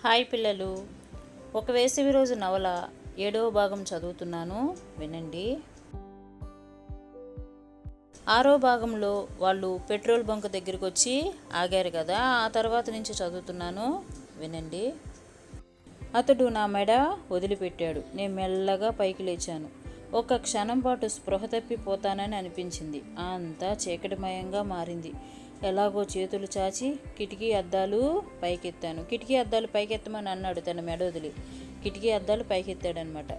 Hi పిల్లలు, ఒక వేసవి రోజు నవల 7వ భాగం చదువుతున్నాను, వినండి. 6వ భాగంలో వాళ్ళు పెట్రోల్ బంక్ దగ్గరికి వచ్చి ఆగారు కదా, ఆ తర్వాత నుంచి చదువుతున్నాను, వినండి. అతడు నా మెడ వదిలిపెట్టాడు. నేను మెల్లగా పైకి లేచాను. ఒక్క క్షణం పాటు స్పృహ తప్పిపోతానని అనిపించింది. అంతా చీకటిమయంగా మారింది. ఎలాగో చేతులు చాచి కిటికీ అద్దాలు పైకెత్తాను. కిటికీ అద్దాలు పైకెత్తమని అన్నాడు తన మెడ వదిలి. కిటికీ అద్దాలు పైకెత్తాడనమాట.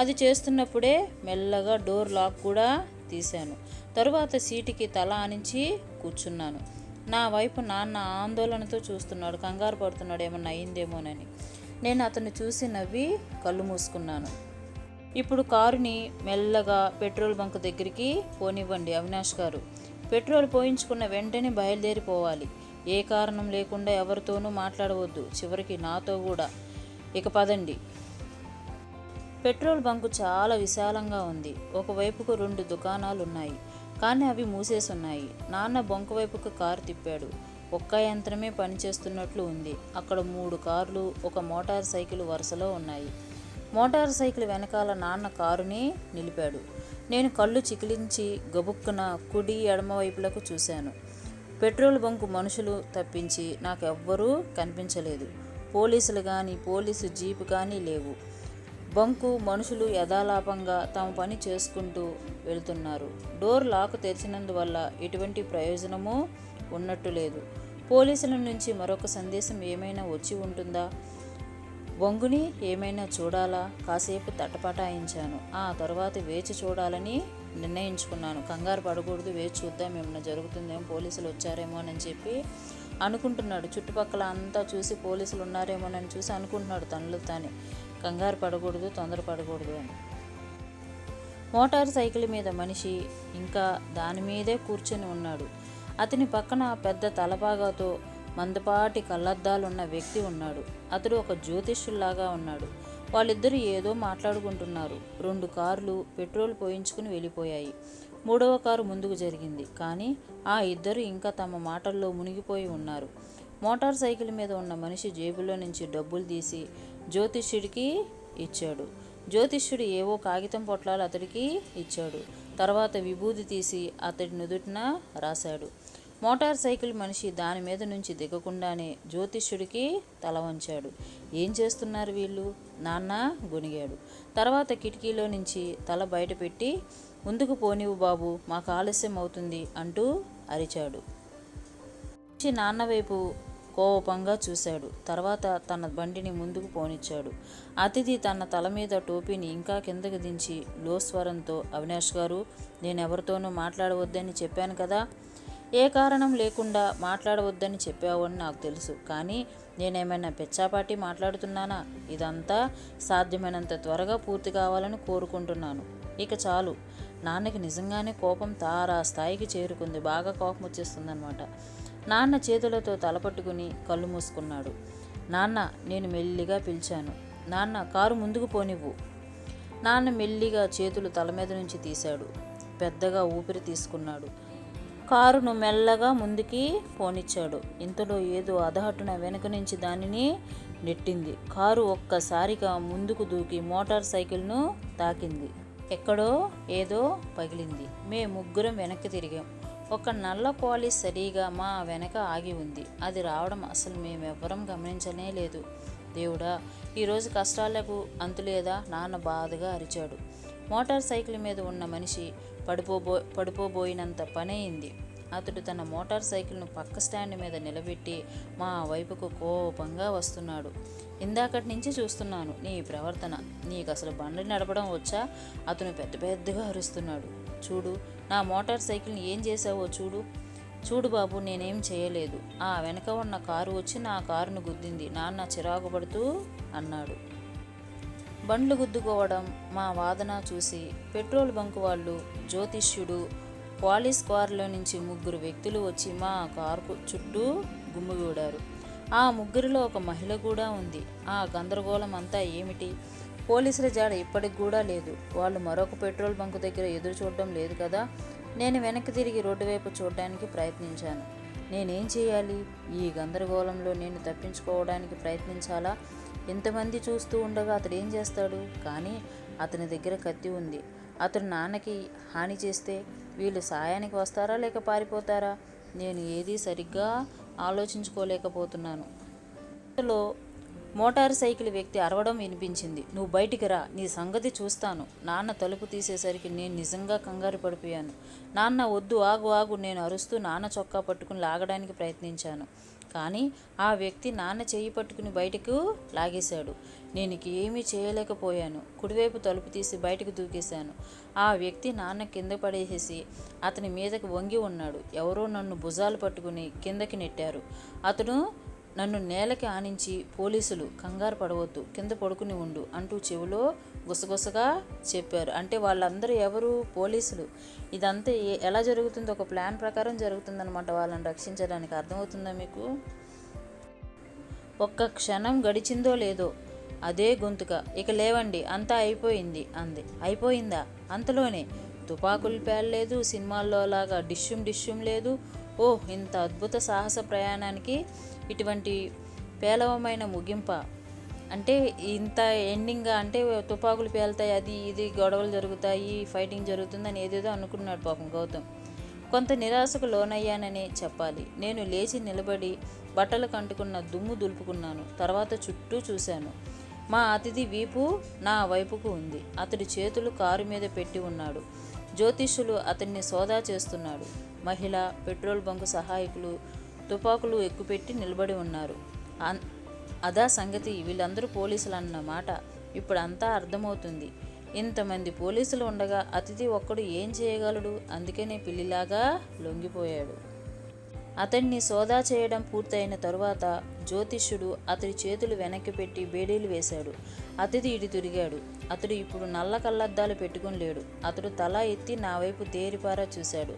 అది చేస్తున్నప్పుడే మెల్లగా డోర్ లాక్ కూడా తీశాను. తరువాత సీటుకి తల ఆనించి కూర్చున్నాను. నా వైపు నాన్న ఆందోళనతో చూస్తున్నాడు. కంగారు పడుతున్నాడు, ఏమన్నా అయిందేమోనని. నేను అతన్ని చూసి నవ్వి కళ్ళు మూసుకున్నాను. ఇప్పుడు కారుని మెల్లగా పెట్రోల్ బంక్ దగ్గరికి పోనివ్వండి అవినాష్ గారు. పెట్రోల్ పోయించుకున్న వెంటనే బయలుదేరిపోవాలి. ఏ కారణం లేకుండా ఎవరితోనూ మాట్లాడవద్దు, చివరికి నాతో కూడా. ఇక పదండి. పెట్రోల్ బంకు చాలా విశాలంగా ఉంది. ఒకవైపుకు 2 దుకాణాలు ఉన్నాయి, కానీ అవి మూసేసున్నాయి. నాన్న బంకు వైపుకు కారు తిప్పాడు. ఒక్క యంత్రమే పనిచేస్తున్నట్లు ఉంది. అక్కడ 3 కార్లు, ఒక మోటార్ సైకిల్ వరుసలో ఉన్నాయి. మోటార్ సైకిల్ వెనకాల నాన్న కారుని నిలిపాడు. నేను కళ్ళు చికిలించి గబుక్కున కుడి ఎడమ వైపులకు చూశాను. పెట్రోల్ బంకు మనుషులు తప్పించి నాకెవ్వరూ కనిపించలేదు. పోలీసులు కానీ, పోలీసు జీపు కానీ లేవు. బంకు మనుషులు యథాలాపంగా తమ పని చేసుకుంటూ వెళ్తున్నారు. డోర్ లాక్ తెరిచినందువల్ల ఎటువంటి ప్రయోజనమూ ఉన్నట్టు లేదు. పోలీసుల నుంచి మరొక సందేశం ఏమైనా వచ్చి ఉంటుందా? బొంగుని ఏమైనా చూడాలా? కాసేపు తటపటాయించాను. ఆ తర్వాత వేచి చూడాలని నిర్ణయించుకున్నాను. కంగారు పడకూడదు, వేచి చూద్దాం, ఏమైనా జరుగుతుందేమో, పోలీసులు వచ్చారేమో అని చెప్పి అనుకుంటున్నాడు. చుట్టుపక్కల అంతా చూసి పోలీసులు ఉన్నారేమోనని చూసి అనుకుంటున్నాడు తనలో తానే. కంగారు పడకూడదు, తొందరపడకూడదు అని. మోటార్ సైకిల్ మీద మనిషి ఇంకా దాని మీదే కూర్చొని ఉన్నాడు. అతని పక్కన పెద్ద తలపాగాతో మందపాటి కళ్ళద్దాలున్న వ్యక్తి ఉన్నాడు. అతడు ఒక జ్యోతిష్యుల్లాగా ఉన్నాడు. వాళ్ళిద్దరూ ఏదో మాట్లాడుకుంటున్నారు. 2 కార్లు పెట్రోల్ పోయించుకుని వెళ్ళిపోయాయి. 3వ కారు ముందుకు జరిగింది, కానీ ఆ ఇద్దరు ఇంకా తమ మాటల్లో మునిగిపోయి ఉన్నారు. మోటార్ సైకిల్ మీద ఉన్న మనిషి జేబులో నుంచి డబ్బులు తీసి జ్యోతిష్యుడికి ఇచ్చాడు. జ్యోతిష్యుడు ఏవో కాగితం పొట్లాలు అతడికి ఇచ్చాడు. తర్వాత విభూది తీసి అతడి నుదుటిన రాశాడు. మోటార్ సైకిల్ మనిషి దాని మీద నుంచి దిగకుండానే జ్యోతిష్యుడికి తల వంచాడు. ఏం చేస్తున్నారు వీళ్ళు? నాన్న గొనిగాడు. తర్వాత కిటికీలో నుంచి తల బయటపెట్టి, ముందుకు పోనివ్వు బాబు, మాకు ఆలస్యం అవుతుంది అంటూ అరిచాడు. నాన్న వైపు కోపంగా చూశాడు. తర్వాత తన బండిని ముందుకు పోనిచ్చాడు. అతిథి తన తల మీద టోపీని ఇంకా కిందకు దించి లో స్వరంతో, అవినాష్ గారు, నేనెవరితోనూ మాట్లాడవద్దని చెప్పాను కదా. ఏ కారణం లేకుండా మాట్లాడవద్దని చెప్పావని నాకు తెలుసు, కానీ నేనేమైనా పెచ్చాపాటి మాట్లాడుతున్నానా? ఇదంతా సాధ్యమైనంత త్వరగా పూర్తి కావాలని కోరుకుంటున్నాను. ఇక చాలు. నాన్నకి నిజంగానే కోపం తారా స్థాయికి చేరుకుంది. బాగా కోపం వచ్చేస్తుందన్నమాట. నాన్న చేతులతో తలపట్టుకుని కళ్ళు మూసుకున్నాడు. నాన్న, నేను మెల్లిగా పిలిచాను. నాన్న, కారు ముందుకు పోనివ్వు. నాన్న మెల్లిగా చేతులు తల మీద నుంచి తీశాడు. పెద్దగా ఊపిరి తీసుకున్నాడు. కారును మెల్లగా ముందుకి పోనిచ్చాడు. ఇంతలో ఏదో అదహట్టున వెనుక నుంచి దానిని నెట్టింది. కారు ఒక్కసారిగా ముందుకు దూకి మోటార్ సైకిల్ను తాకింది. ఎక్కడో ఏదో పగిలింది. ముగ్గురం వెనక్కి తిరిగాం. ఒక నల్ల పోలీస్ సరిగా మా వెనక ఆగి ఉంది. అది రావడం అసలు మేమెవ్వరం గమనించనే లేదు. దేవుడా, ఈరోజు కష్టాలకు అంతులేదా? నాన్న బాధగా అరిచాడు. మోటార్ సైకిల్ మీద ఉన్న మనిషి పడిపోబోయినంత పనయింది. అతడు తన మోటార్ సైకిల్ను పక్క స్టాండ్ మీద నిలబెట్టి మా వైపుకు కోపంగా వస్తున్నాడు. ఇందాకటి నుంచి చూస్తున్నాను నీ ప్రవర్తన. నీకు అసలు బండి నడపడం వచ్చా? అతను పెద్దగా అరుస్తున్నాడు. చూడు, నా మోటార్ సైకిల్ని ఏం చేసావో చూడు. చూడు బాబు, నేనేం చేయలేదు. ఆ వెనక ఉన్న కారు వచ్చి నా కారును గుద్దింది, నాన్న చిరాకు పడుతూ అన్నాడు. బండ్లు గుద్దుకోవడం మా వాదన చూసి పెట్రోల్ బంకు వాళ్ళు, జ్యోతిష్యుడు, పోలీస్ కారులో నుంచి 3 వ్యక్తులు వచ్చి మా కారు చుట్టూ గుమ్మిగూడారు. ఆ ముగ్గురిలో ఒక మహిళ కూడా ఉంది. ఆ గందరగోళం అంతా ఏమిటి? పోలీసుల జాడ ఇప్పటికి కూడా లేదు. వాళ్ళు మరొక పెట్రోల్ బంకు దగ్గర ఎదురు చూడడం లేదు కదా. నేను వెనక్కి తిరిగి రోడ్డు వైపు చూడడానికి ప్రయత్నించాను. నేనేం చేయాలి? ఈ గందరగోళంలో నేను తప్పించుకోవడానికి ప్రయత్నించాలా? ఎంతమంది చూస్తూ ఉండగా అతడు ఏం చేస్తాడు? కానీ అతని దగ్గర కత్తి ఉంది. అతడు నాన్నకి హాని చేస్తే వీళ్ళు సాయానికి వస్తారా లేక పారిపోతారా? నేను ఏదీ సరిగ్గా ఆలోచించుకోలేకపోతున్నాను. ఇంతలో మోటారు సైకిల్ వ్యక్తి అరవడం వినిపించింది. నువ్వు బయటికి రా, నీ సంగతి చూస్తాను. నాన్న తలుపు తీసేసరికి నేను నిజంగా కంగారు పడిపోయాను. నాన్న వద్దు, ఆగు ఆగు. నేను అరుస్తూ నాన్న చొక్కా పట్టుకుని లాగడానికి ప్రయత్నించాను. కానీ ఆ వ్యక్తి నాన్న చెయ్యి పట్టుకుని బయటకు లాగేశాడు. నేను ఏమీ చేయలేకపోయాను. కుడివైపు తలుపు తీసి బయటకు దూకేశాను. ఆ వ్యక్తి నాన్న కింద పడేసేసి అతని మీదకి వంగి ఉన్నాడు. ఎవరో నన్ను భుజాలు పట్టుకుని కిందకి నెట్టారు. అతను నన్ను నేలకి ఆనించి, పోలీసులు, కంగారు పడవద్దు, కింద పడుకుని ఉండు అంటూ చెవిలో గుసగుసగా చెప్పారు. అంటే వాళ్ళందరూ ఎవరు? పోలీసులు. ఇదంతా ఎలా జరుగుతుందో ఒక ప్లాన్ ప్రకారం జరుగుతుందన్నమాట వాళ్ళని రక్షించడానికి. అర్థమవుతుందా మీకు? ఒక్క క్షణం గడిచిందో లేదో అదే గొంతుక, ఇక లేవండి, అంతా అయిపోయింది అంది. అయిపోయిందా? అంతలోనే తుపాకులు పేలలేదు, సినిమాల్లో లాగా డిష్యూమ్ లేదు. ఓహ్, ఇంత అద్భుత సాహస ప్రయాణానికి ఇటువంటి పేలవమైన ముగింప, అంటే ఇంత ఎండింగ్గా, అంటే తుపాకులు పేలుతాయి, అది ఇది గొడవలు జరుగుతాయి, ఫైటింగ్ జరుగుతుందని ఏదేదో అనుకున్నాడు పాపం గౌతమ్. కొంత నిరాశకు లోనయ్యాననే చెప్పాలి. నేను లేచి నిలబడి బట్టలకు అంటుకున్న దుమ్ము దులుపుకున్నాను. తర్వాత చుట్టూ చూశాను. మా అతిథి వీపు నా వైపుకు ఉంది. అతడి చేతులు కారు మీద పెట్టి ఉన్నాడు. జ్యోతిష్యులు అతన్ని సోదా చేస్తున్నాడు. మహిళ, పెట్రోల్ బంకు సహాయకులు తుపాకులు ఎక్కుపెట్టి నిలబడి ఉన్నారు. అదా సంగతి. వీళ్ళందరూ పోలీసులు అన్నమాట. ఇప్పుడు అంతా అర్థమవుతుంది. ఇంతమంది పోలీసులు ఉండగా అతిథి ఒక్కడు ఏం చేయగలడు? అందుకనే పిల్లిలాగా లొంగిపోయాడు. అతన్ని సోదా చేయడం పూర్తయిన తరువాత జ్యోతిష్యుడు అతడి చేతులు వెనక్కి పెట్టి బేడీలు వేశాడు. అతిథి ఇటు తిరిగాడు. అతడు ఇప్పుడు నల్ల కళ్ళద్దాలు పెట్టుకుని లేడు. అతడు తల ఎత్తి నా వైపు తేరిపారా చూశాడు.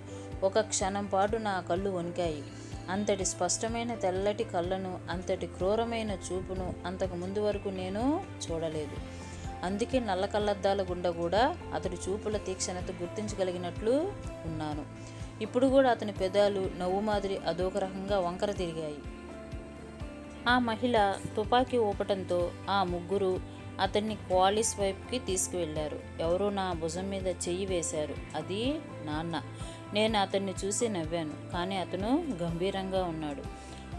ఒక క్షణం పాటు నా కళ్ళు వణికాయి. అంతటి స్పష్టమైన తెల్లటి కళ్ళను, అంతటి క్రూరమైన చూపును అంతకు ముందు వరకు నేను చూడలేదు. అందుకే నల్ల కళ్ళద్దాల గుండా కూడా అతడి చూపుల తీక్షణత గుర్తించగలిగినట్లు ఉన్నాను. ఇప్పుడు కూడా అతని పెదాలు నవ్వు మాదిరి అదొక రకంగా వంకర తిరిగాయి. ఆ మహిళ తుపాకీ ఊపటంతో ఆ ముగ్గురు అతన్ని క్వాలిస్ వైపుకి తీసుకువెళ్లారు. ఎవరో నా భుజం మీద చెయ్యి వేశారు. అది నాన్న. నేను అతన్ని చూసి నవ్వాను. కానీ అతను గంభీరంగా ఉన్నాడు.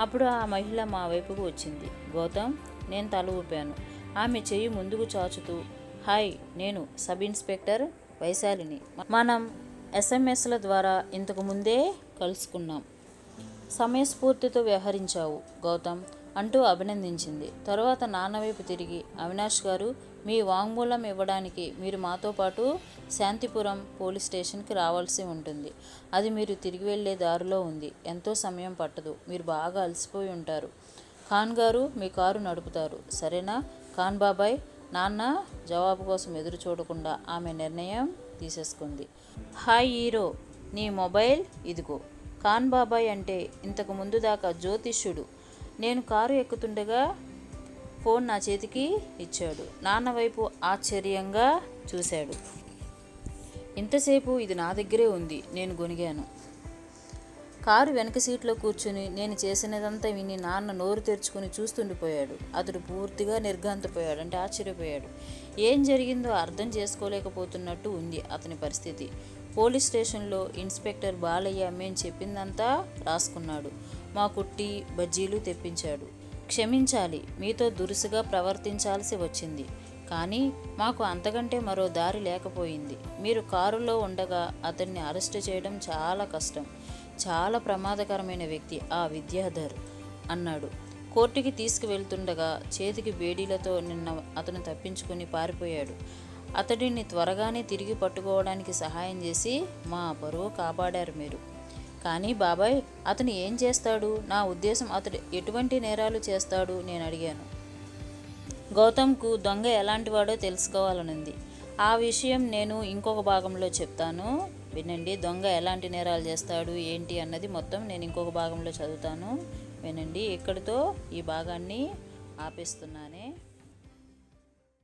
అప్పుడు ఆ మహిళ మా వైపుకు వచ్చింది. గౌతమ్, నేను తల ఊపాను. ఆమె చెయ్యి ముందుకు చాచుతూ, హాయ్, నేను సబ్ ఇన్స్పెక్టర్ వైశాలిని. మనం SMS ల ద్వారా ఇంతకు ముందే కలుసుకున్నాం. సమయస్ఫూర్తితో వ్యవహరించావు గౌతమ్ అంటూ అభినందించింది. తరువాత నాన్నవైపు తిరిగి, అవినాష్ గారు, మీ వాంగ్మూలం ఇవ్వడానికి మీరు మాతో పాటు శాంతిపురం పోలీస్ స్టేషన్కి రావాల్సి ఉంటుంది. అది మీరు తిరిగి వెళ్ళే దారిలో ఉంది. ఎంతో సమయం పట్టదు. మీరు బాగా అలసిపోయి ఉంటారు. ఖాన్ గారు మీ కారు నడుపుతారు, సరేనా? ఖాన్ బాబాయ్. నాన్న జవాబు కోసం ఎదురు చూడకుండా ఆమె నిర్ణయం తీసేసుకుంది. హాయ్ హీరో, నీ మొబైల్ ఇదిగో. ఖాన్ బాబాయ్ అంటే ఇంతకు ముందు దాకా జ్యోతిష్యుడు. నేను కారు ఎక్కుతుండగా ఫోన్ నా చేతికి ఇచ్చాడు. నాన్న వైపు ఆశ్చర్యంగా చూశాడు. ఇంతసేపు ఇది నా దగ్గరే ఉంది, నేను గొనిగాను. కారు వెనక సీట్లో కూర్చుని నేను చేసినదంతా విని నాన్న నోరు తెరుచుకుని చూస్తుండిపోయాడు. అతడు పూర్తిగా నిర్ఘాంతపోయాడు, అంటే ఆశ్చర్యపోయాడు. ఏం జరిగిందో అర్థం చేసుకోలేకపోతున్నట్టు ఉంది అతని పరిస్థితి. పోలీస్ స్టేషన్లో ఇన్స్పెక్టర్ బాలయ్య మేం చెప్పిందంతా రాసుకున్నాడు. మాకు టీ, బజ్జీలు తెప్పించాడు. క్షమించాలి, మీతో దురుసుగా ప్రవర్తించాల్సి వచ్చింది. కానీ మాకు అంతకంటే మరో దారి లేకపోయింది. మీరు కారులో ఉండగా అతన్ని అరెస్టు చేయడం చాలా కష్టం. చాలా ప్రమాదకరమైన వ్యక్తి ఆ విద్యాధర్ అన్నాడు. కోర్టుకి తీసుకువెళ్తుండగా చేతికి బేడీలతో నిన్న అతను తప్పించుకుని పారిపోయాడు. అతడిని త్వరగానే తిరిగి పట్టుకోవడానికి సహాయం చేసి మా పరువు కాపాడారు మీరు. కానీ బాబాయ్, అతను ఏం చేస్తాడు? నా ఉద్దేశం, అతడు ఎటువంటి నేరాలు చేస్తాడు? నేను అడిగాను. గౌతమ్కు దొంగ ఎలాంటి వాడో తెలుసుకోవాలనుంది. ఆ విషయం నేను ఇంకొక భాగంలో చెప్తాను, వినండి. దొంగ ఎలాంటి నేరాలు చేస్తాడు ఏంటి అన్నది మొత్తం నేను ఇంకొక భాగంలో చదువుతాను, వినండి. ఇక్కడితో ఈ భాగాన్ని ఆపేస్తున్నాను.